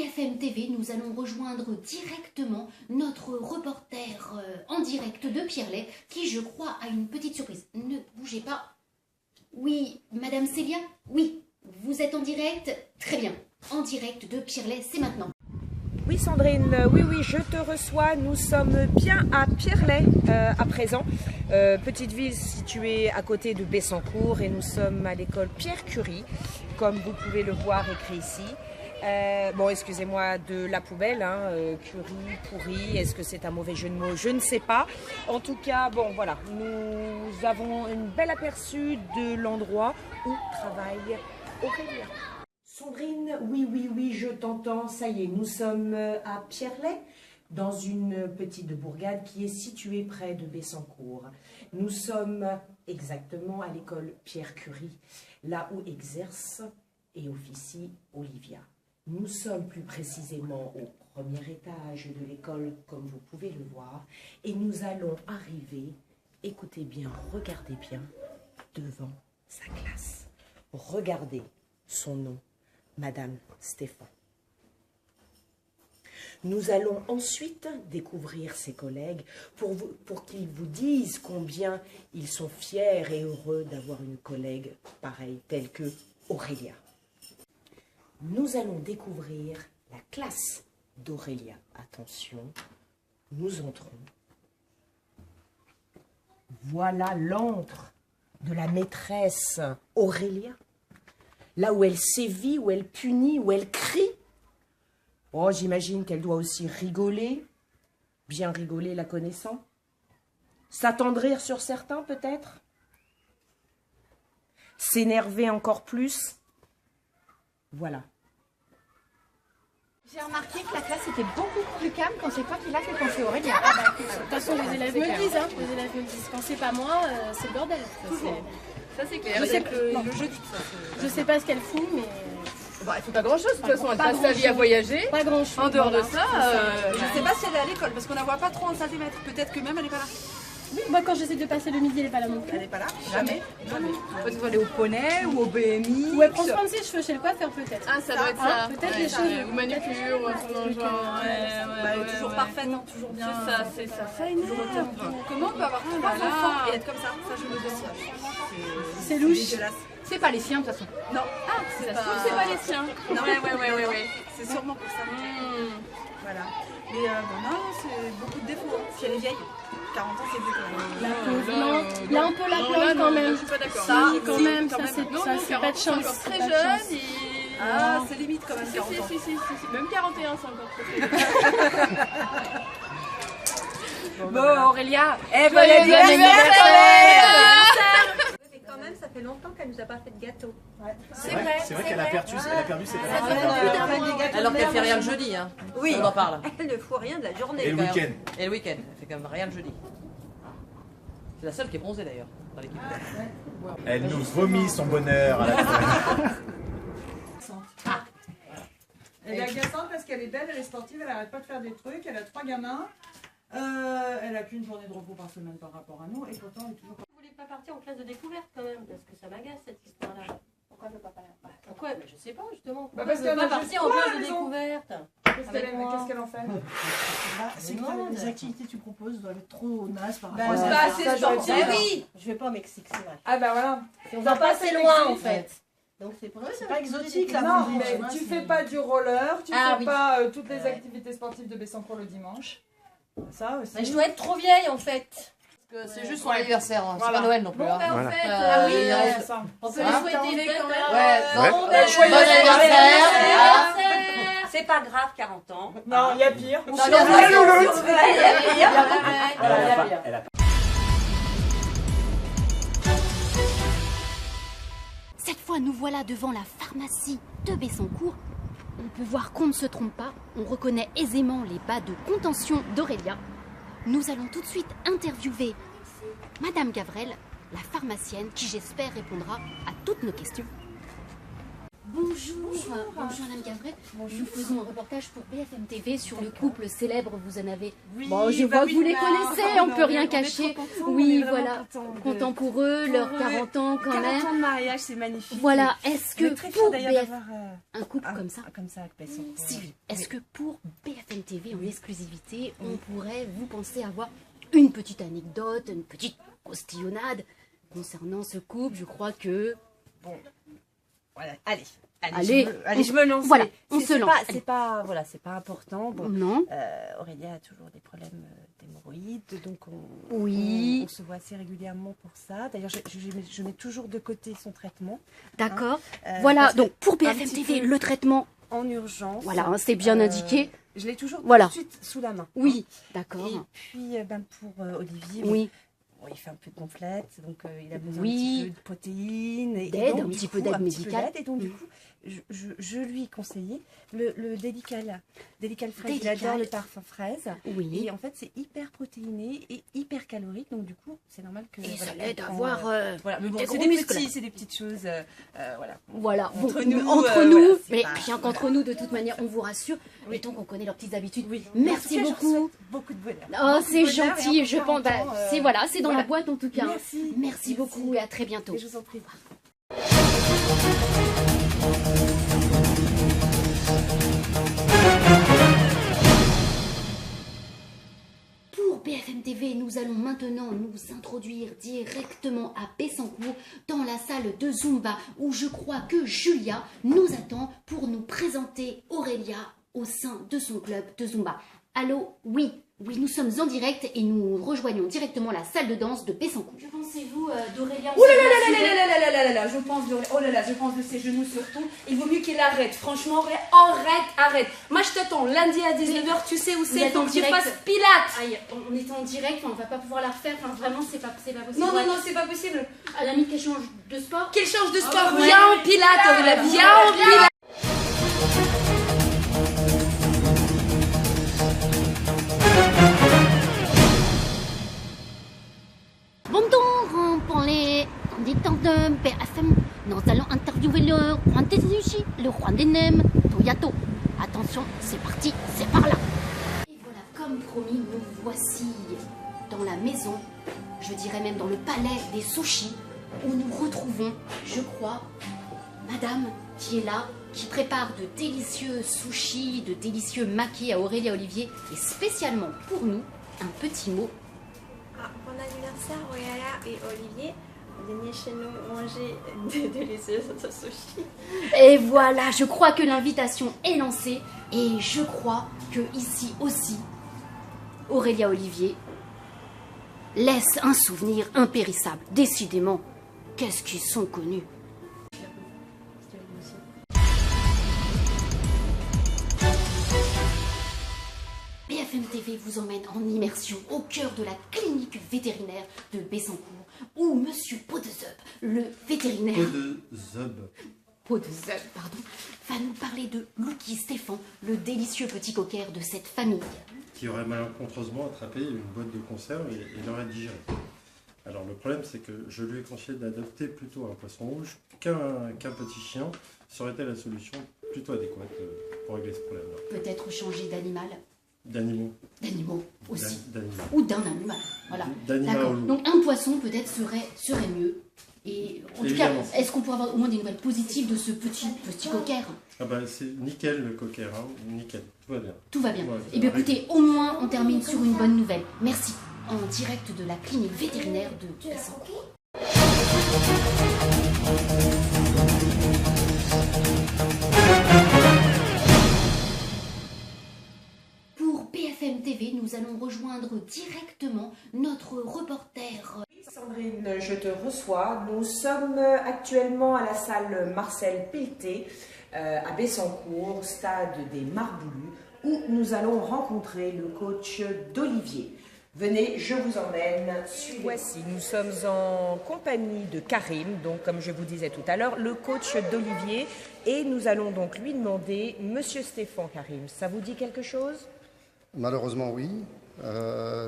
BFM TV, nous allons rejoindre directement notre reporter en direct de Pierrelet, qui, je crois, a une petite surprise. Ne bougez pas. Oui, Madame Célia? Oui, vous êtes en direct? Très bien. En direct de Pierrelet, c'est maintenant. Oui Sandrine, oui, je te reçois. Nous sommes bien à Pierrelet à présent, petite ville située à côté de Bessancourt, et nous sommes à l'école Pierre Curie, comme vous pouvez le voir écrit ici. Bon, excusez-moi de la poubelle, hein, Curie, pourri, est-ce que c'est un mauvais jeu de mots? Je ne sais pas. En tout cas, bon voilà, nous avons un bel aperçu de l'endroit où travaille Aurélia. Sandrine, oui, je t'entends, ça y est, nous sommes à Pierrelet, dans une petite bourgade qui est située près de Bessancourt. Nous sommes exactement à l'école Pierre Curie, là où exerce et officie Olivia. Nous sommes plus précisément au premier étage de l'école, comme vous pouvez le voir, et nous allons arriver, écoutez bien, regardez bien, devant sa classe. Regardez son nom. Madame Stéphane. Nous allons ensuite découvrir ses collègues pour qu'ils vous disent combien ils sont fiers et heureux d'avoir une collègue pareille, telle que Aurélia. Nous allons découvrir la classe d'Aurélia. Attention, nous entrons. Voilà l'antre de la maîtresse Aurélia. Là où elle sévit, où elle punit, où elle crie. Oh, j'imagine qu'elle doit aussi rigoler, bien rigoler la connaissant. S'attendrir sur certains peut-être. S'énerver encore plus. Voilà. J'ai remarqué que la classe était beaucoup plus calme quand c'est toi qui l'as fait quand c'est Aurélia. De toute façon, les élèves me le disent, hein. Les élèves me le disent. Quand c'est pas moi, c'est le bordel. Ça c'est clair. Je sais le jeudi. Je sais pas ce qu'elle fout, mais... Bah, elle fait pas grand chose, de toute façon, elle passe sa vie à voyager. Pas grand chose. En dehors de ça, je sais pas si elle est à l'école, parce qu'on la voit pas trop en centimètres. Peut-être que même elle est pas là. Oui, moi quand j'essaie de passer le midi, elle est pas là non plus. Elle est pas là? Jamais. Peut-être qu'elle est au poney ou au BMI. Ou elle prend soin de ses cheveux chez le coiffeur peut-être. Ah, ça doit être ça. Peut-être les cheveux. Ou manucure, ou un truc dans le genre. Elle est toujours parfaite, hein, toujours bien. C'est ça. Ça énerve. Comment on peut avoir trois enfants et être comme ça? Ça, je me demande. C'est louche. C'est pas les siens de toute façon. Non. Ah, c'est pas les siens. Non, ouais. C'est sûrement pour ça. Voilà. Mais bon, non, c'est beaucoup de défauts. Hein. Si elle est vieille, 40 ans, c'est vieux. La pauvre, non. Il y a un peu la plante quand même. Je suis pas d'accord. Ça, quand même, ça c'est pas de chance. Encore très jeune. Ah, c'est limite quand même, 40 ans. Si. Même 41, c'est encore très Bon, Aurélia, bon anniversaire! Mais quand même, ça fait longtemps qu'elle nous a pas fait de gâteau. Ouais. C'est vrai qu'elle a perdu ses Alors qu'elle fait rien le jeudi, hein. Oui. On en parle. Elle ne fout rien de la journée. Et le week-end. Et le week-end, elle fait quand même rien le jeudi. C'est la seule qui est bronzée d'ailleurs, dans l'équipe. Elle nous vomit son bonheur à la fin. Elle est agaçante parce qu'elle est belle, elle est sportive, elle n'arrête pas de faire des trucs, elle a 3 gamins, elle a qu'une journée de repos par semaine par rapport à nous, et pourtant elle est toujours... Vous voulez pas partir en classe de découverte quand même, parce que ça m'agace cette histoire-là. Pourquoi elle veut pas partir? Pourquoi? Je sais pas justement. Pourquoi parce elle veut qu'elle pas a partir en juste classe pas de raison. découverte? Qu'est-ce qu'elle en fait? C'est que les activités que tu proposes doivent être trop nazes par Ben, rapport c'est à... pas assez sportif. Ah oui, je vais pas au Mexique, c'est vrai. Ah bah voilà. On va pas assez loin en fait. Donc c'est pour ça. C'est pas exotique là. Non, mais tu fais pas du roller, tu fais pas toutes les Ouais. activités sportives de Bessancourt le dimanche. Ça aussi. Mais je dois être trop vieille en fait. C'est juste son anniversaire, hein. C'est pas Noël non plus. Bon, Hein. ben, en Voilà. fait, Ah oui, il reste- ça. On peut lui souhaiter une belle Ouais. Bon, Ouais. ben, Joyeux bon anniversaire. anniversaire. C'est pas grave, 40 ans. Non, il y a pire. Non, il y a pire. Elle a Cette fois, nous voilà devant la pharmacie de Bessancourt. On peut voir qu'on ne se trompe pas. On reconnaît aisément les bas de contention d'Aurélia. Nous allons tout de suite interviewer Madame Gavrel, la pharmacienne, qui j'espère répondra à toutes nos questions. Bonjour, bonjour Madame Gavret. Nous faisons un reportage pour BFM TV sur le couple célèbre. Vous en avez. Bon, je vois que vous les connaissez, on ne peut rien cacher. Oui, voilà. Content pour eux, leurs 40 ans quand même. 40 ans de mariage, c'est magnifique. Voilà, est-ce que très pour d'ailleurs d'avoir un couple comme ça, avec Besson. si, est-ce que pour BFM TV en exclusivité, on pourrait, vous pensez avoir une petite anecdote, une petite postillonnade concernant ce couple? Je crois que... Bon, voilà, allez, je me lance. Voilà, on se lance. C'est pas important. Bon, non. Aurélia a toujours des problèmes d'hémorroïdes, donc oui. on se voit assez régulièrement pour ça. D'ailleurs, je mets toujours de côté son traitement. D'accord. Voilà, donc pour BFM TV, le traitement en urgence. Voilà, hein, c'est bien indiqué. Je l'ai toujours tout de suite sous la main. Oui, d'accord. Et puis, pour Olivier, oui. Bon, il fait un peu de gonflette, donc il a besoin oui. un petit peu de protéines. D'aide, un petit peu d'aide médicale. Et donc, du coup, je lui ai conseillé le Délical fraise. Il adore le parfum fraise. Oui. Et en fait, c'est hyper protéiné et hyper calorique. Donc, du coup, c'est normal que... Et ça l'aide à avoir voilà. Mais bon, c'est des petites choses. Voilà. Voilà. Entre bon, nous, entre nous voilà, mais pas... rien qu'entre nous, de toute manière, on vous rassure. Oui. Et donc, on connaît leurs petites habitudes. Oui. Merci beaucoup. Beaucoup de bonheur. Oh, c'est gentil. Je pense... c'est voilà, c'est dans la boîte en tout cas. Merci beaucoup et à très bientôt. Et je vous en prie. Pour BFM TV, nous allons maintenant nous introduire directement à Bessancourt dans la salle de Zumba où je crois que Julia nous attend pour nous présenter Aurélia au sein de son club de Zumba. Allô, oui, nous sommes en direct et nous rejoignons directement la salle de danse de Bessancourt. Que pensez-vous d'Aurélia? Oh là là, je pense de ses genoux surtout. Il vaut mieux qu'il arrête. Franchement, arrête. Moi, je t'attends lundi à 19h, tu sais où c'est. Il faut que tu fasses pilates. Aïe, on est en direct, on va pas pouvoir la refaire. Enfin, vraiment, c'est pas possible. Non, c'est pas possible. À la limite qu'elle change de sport. Qu'elle change de sport. Viens en pilates, Aurélia, viens en pilates. Bonjour, pour les auditeurs de BFM, nous allons interviewer le roi des sushis, le roi des nems, Toyato. Attention, c'est parti, c'est par là. Et voilà, comme promis, nous voici dans la maison, je dirais même dans le palais des sushis, où nous retrouvons, je crois, madame qui est là, qui prépare de délicieux sushis, de délicieux makis à Aurélia Olivier, et spécialement pour nous, un petit mot. Bon anniversaire Aurélia et Olivier. Venez chez nous manger des délicieux sushis. Et voilà, je crois que l'invitation est lancée. Et je crois que ici aussi, Aurélia Olivier laisse un souvenir impérissable. Décidément, qu'est-ce qu'ils sont connus. BFM TV vous emmène en immersion au cœur de la clinique vétérinaire de Bessancourt, où Monsieur Podezub, le vétérinaire Podezub, va nous parler de Lucky Stéphane, le délicieux petit cocker de cette famille. Qui aurait malencontreusement attrapé une boîte de conserve et l'aurait digéré. Alors le problème, c'est que je lui ai conseillé d'adopter plutôt un poisson rouge qu'un petit chien. Ça aurait été la solution plutôt adéquate pour régler ce problème-là. Peut-être changer d'animal. D'animaux. D'animaux aussi. D'animaux. Ou d'un animal. Voilà. D'accord. Donc un poisson peut-être serait mieux. Et en tout cas, est-ce qu'on pourrait avoir au moins des nouvelles positives de ce petit cocker? Ah bah c'est nickel le cocker, hein. Nickel. Tout va bien. Tout va bien. Ouais, et bien écoutez, au moins on termine sur une bonne nouvelle. Merci. En direct de la clinique vétérinaire de Bessancourt. Pour BFM TV, nous allons rejoindre directement notre reporter. Sandrine, je te reçois. Nous sommes actuellement à la salle Marcel Pelleté, à Bessancourt, stade des Marboulus, où nous allons rencontrer le coach d'Olivier. Venez, je vous emmène. Voici, nous sommes en compagnie de Karim, donc comme je vous disais tout à l'heure, le coach d'Olivier, et nous allons donc lui demander, Monsieur Stéphane Karim, ça vous dit quelque chose? Malheureusement oui.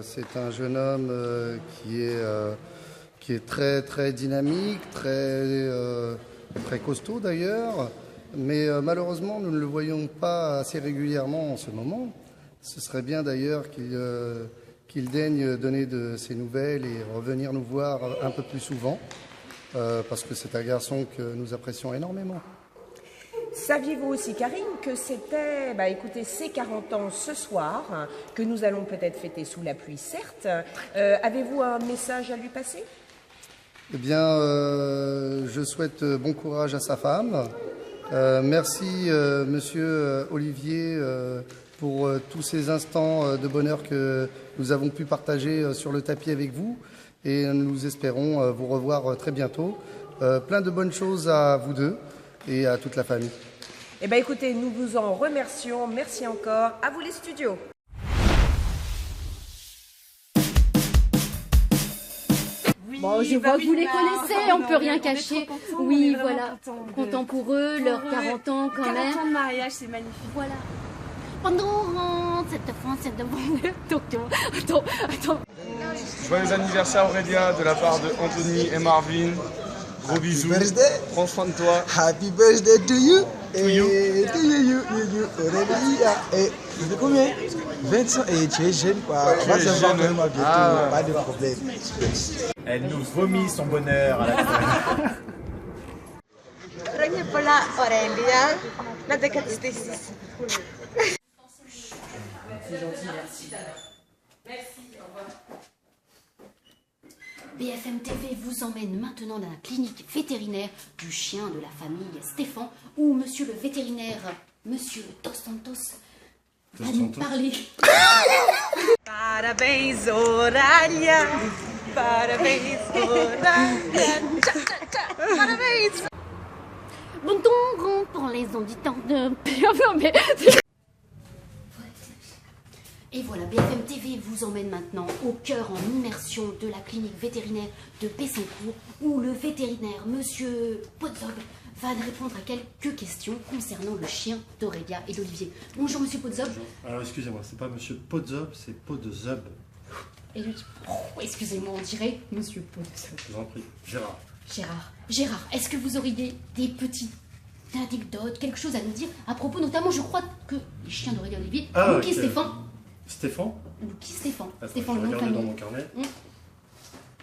C'est un jeune homme qui est très dynamique, très costaud d'ailleurs, mais malheureusement, nous ne le voyons pas assez régulièrement en ce moment. Ce serait bien d'ailleurs qu'il daigne donner de ses nouvelles et revenir nous voir un peu plus souvent, parce que c'est un garçon que nous apprécions énormément. Saviez-vous aussi, Karine, que c'était, écoutez, ses 40 ans ce soir, que nous allons peut-être fêter sous la pluie, certes. Avez-vous un message à lui passer? Eh bien, je souhaite bon courage à sa femme. Merci, monsieur Olivier, pour tous ces instants de bonheur que nous avons pu partager sur le tapis avec vous. Et nous espérons vous revoir très bientôt. Plein de bonnes choses à vous deux et à toute la famille. Eh bien, écoutez, nous vous en remercions. Merci encore. À vous les studios. Bon, je vois que vous les connaissez, on peut rien cacher. Oui, voilà, content pour eux, leurs 40 ans quand même. 40 ans de mariage, c'est magnifique. Voilà. Pendant cette France, cette demande... Attends. Joyeux anniversaire Aurélia de la part de Anthony et Marvin. Gros bisous. Prends soin de toi. Happy birthday to you. To you. To you, Aurélia. Et tu fais combien? 25. Et tu es jeune quoi. Tu es jeune. Pas de problème. Elle nous vomit son bonheur à la fin. Rogné pola Aurélia, la décapité. C'est gentil, merci. Merci, au revoir. BFM TV vous emmène maintenant dans la clinique vétérinaire du chien de la famille Stéphane, où monsieur le vétérinaire, monsieur Dos Santos, va nous parler. Parabéns, Aurélia. Parabéns, Aurélia. Parabéns. Bon donc, pour les auditeurs de BFM. Et voilà, BFM TV vous emmène maintenant au cœur en immersion de la clinique vétérinaire de Bessancourt, où le vétérinaire, monsieur Podzob, va répondre à quelques questions concernant le chien d'Aurélia et d'Olivier. Bonjour monsieur Podzob. Bonjour. Alors excusez-moi, c'est pas monsieur Podzob, c'est Podzob. Et lui, excusez-moi, on dirait monsieur Podzob. Je vous en prie, Gérard. Gérard, est-ce que vous auriez des petites anecdotes, quelque chose à nous dire à propos, notamment, je crois que les chiens d'Aurélia et d'Olivier, Lucky Stéphane. Lucky Stéphane. Stéphane, le nom de famille. Dans mon carnet.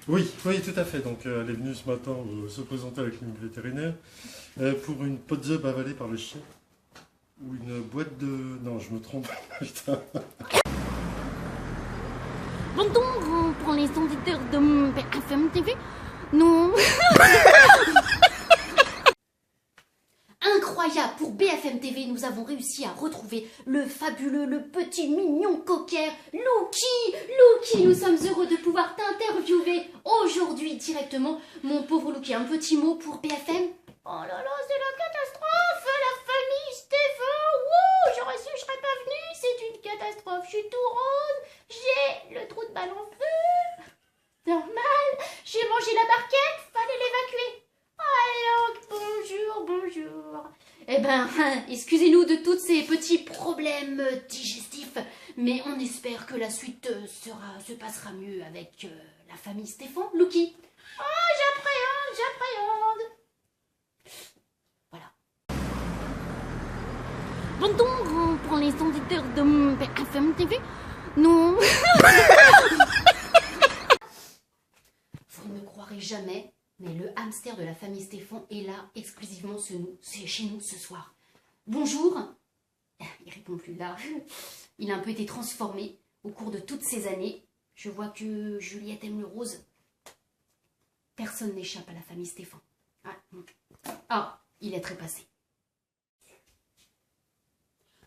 Oui, tout à fait. Donc elle est venue ce matin se présenter à la clinique vétérinaire pour une Podzob avalée par le chien. Ou une boîte de... Non, je me trompe. Putain. Bon donc, pour les auditeurs de BFM TV, nous... Incroyable, pour BFM TV, nous avons réussi à retrouver le fabuleux, le petit mignon cocker, Lucky, nous sommes heureux de pouvoir t'interviewer aujourd'hui directement. Mon pauvre Lucky, un petit mot pour BFM? Oh là là, c'est la catastrophe, la famille Stéphane, wouh, j'aurais su, je serais pas venue, c'est une catastrophe, je suis tout rose, j'ai le trou de balle en feu, normal, j'ai mangé la barquette, fallait l'évacuer. Alors, bonjour. Eh ben, excusez-nous de tous ces petits problèmes digestifs, mais on espère que la suite se passera mieux avec la famille Stéphane. Lucky. Oh, j'appréhende. Voilà. Bon donc, pour les auditeurs de BFM TV, nous... Vous ne croirez jamais, mais le hamster de la famille Stéphane est là exclusivement chez nous ce soir. Bonjour. Il répond plus là. Il a un peu été transformé au cours de toutes ces années. Je vois que Juliette aime le rose. Personne n'échappe à la famille Stéphane. Il est trépassé.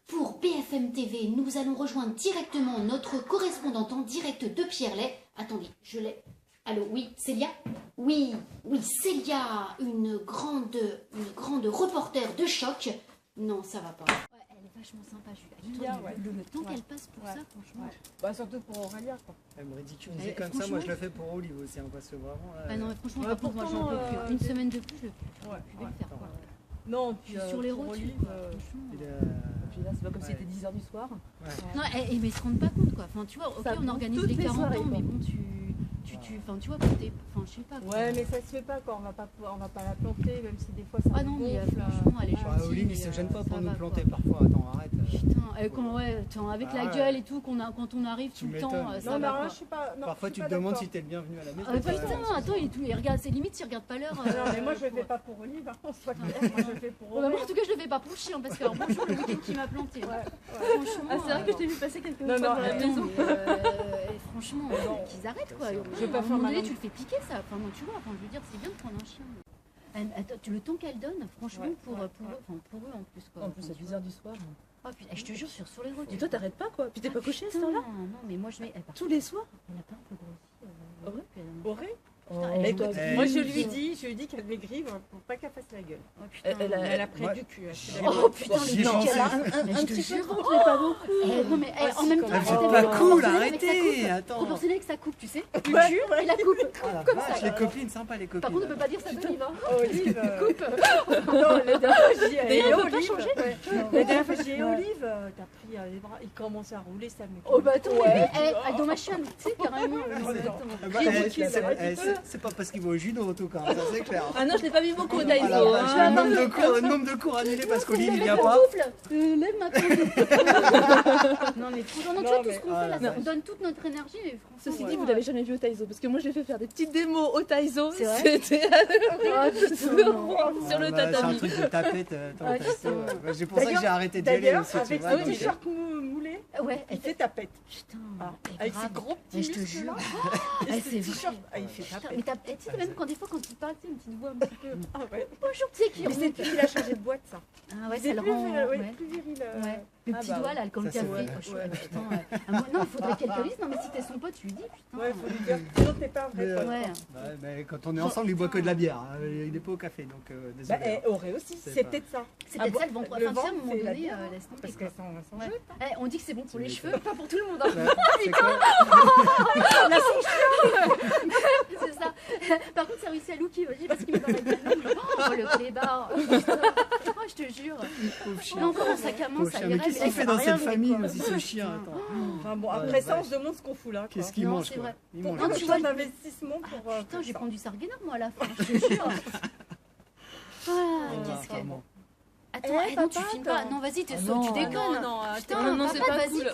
Pour BFM TV, nous allons rejoindre directement notre correspondante en direct de Pierrelet. Attendez, je l'ai... Allô, oui, Célia? Oui, Célia, une grande reporter de choc. Non, ça va pas. Ouais, elle est vachement sympa, Julia. Le temps qu'elle passe pour ça, franchement. Bah, surtout pour Aurélia, quoi. Elle me ridiculisait comme ça, moi je le fais pour Olive aussi, hein, parce que vraiment... Ah non, franchement, par contre, moi j'en peux plus. Une semaine de plus, je pouvais le faire, quoi. Non, puis sur les rotules, puis là, c'est pas comme si c'était 10h du soir. Non, mais ils se rendent pas compte, quoi. Enfin, tu vois, ok, on organise les 40 ans, mais bon, enfin, tu vois, planter, enfin, je sais pas. Ouais, mais ça se fait pas quand on va pas la planter, même si des fois ça. Ah non, mais franchement, elle est gentille. Olive, il se gêne pas pour nous planter parfois. Attends, arrête. Putain, avec la gueule et tout, quand on arrive tout le temps, ça va pas. Parfois, tu te demandes si t'es le bienvenu à la maison. Putain, attends, il regarde, c'est limite s'il regarde pas l'heure. Non, mais moi je le fais pas pour Olive, on soit clair, moi je le fais pour Olive. En tout cas, je le fais pas pour le chien, parce que bonjour le week-end qui m'a planté. Franchement. Ah, c'est vrai que je t'ai vu passer quelques fois Non, dans la maison. Franchement, qu'ils arrêtent quoi. Je vais pas À un faire moment ma donné, langue. tu le fais piquer ça. Enfin, non, tu vois, enfin, je veux dire, c'est bien de prendre un chien. Attends, le temps qu'elle donne, franchement, pour eux en plus. Quoi. En plus, à 10h du soir. Oh putain, je te jure, sur les routes. Et toi, t'arrêtes pas quoi? Puis t'es pas couché à ce temps-là? Non, mais moi je mets. Tous les soirs? Elle a pas un peu grossi. Auré? Putain, Écoute, moi je lui dis qu'elle maigrit pour pas qu'elle fasse la gueule. Oh, putain. Elle a pris du cul. Oh putain, le non, elle a un petit peu trop, mais pas beaucoup. Non mais en même temps, c'est pas cool, arrêtez, attends. Proportionnel avec sa coupe, tu sais. Tu le jures et la coupe. Comme ça. Les copines, sympa les copines. Par contre, on peut pas dire ça d'Olive. Olive. Coupe. Non, la dernière fois j'y ai Olive. La dernière fois j'y ai Olive, t'as pris les bras, il commençait à rouler ça. Oh bah attends, dans ma chaîne, tu sais carrément. C'est pas parce qu'il va au judo en tout cas, ça c'est clair. Ah non, je l'ai pas vu beaucoup au Taïso. Taïso. Nombre de cours annulés parce qu'Olive il vient pas. Lève ma Non mais tu vois tout ce qu'on fait là, on donne toute notre énergie. Ceci dit, vous l'avez jamais vu au Taïso parce que moi je l'ai fait faire des petites démos au Taïso. C'était sur le tatami. C'est un truc de tapette. C'est pour ça que j'ai arrêté d'y aller aussi. Avec son t-shirt moulé, il fait tapette. Putain. Avec ses gros petits je te jure. C'est t-shirt. Il fait tapette. Mais tu sais même quand des fois quand tu parles, tu sais une petite voix un petit peu. Ah ouais. Bonjour, tu sais qui Mais c'est depuis qu'il a changé de boîte ça. Ah ouais, ça le rend plus viril. Le petit doigt là, comme le café. Non, il faudrait qu'elle te dise. Non mais si t'es son pote, tu lui dis putain. Ouais, faut lui dire. Sinon t'es pas un vrai pote. Mais quand on est ensemble, il boit que de la bière. Il est pas au café, donc désolé. Aurait aussi, c'est peut-être ça. C'est peut-être ça le ventre. Enfin, tu sais, à un moment donné, laisse tomber. Parce qu'elles sont jeunes. On dit que c'est bon pour les cheveux, pas pour tout le monde. C'est ça. Par contre, ça réussit à Louki, vas-y, parce qu'il me paraît bien. Oh, le clébard. Oh, je te jure. Là encore un sac à main, ça irait. Mais qu'est-ce qu'il fait dans cette famille aussi, ce chien? Enfin bon, après ça, on se demande ce qu'on fout là. Qu'est-ce qu'il mange? Il mange. Tu vois l'investissement pour. Putain, j'ai prendre du Sarguenard, moi, à la fin, je te jure. Qu'est-ce que. Attends, non, tu filmes pas. Non, vas-y, tu déconnes. Non, putain, c'est pas cool.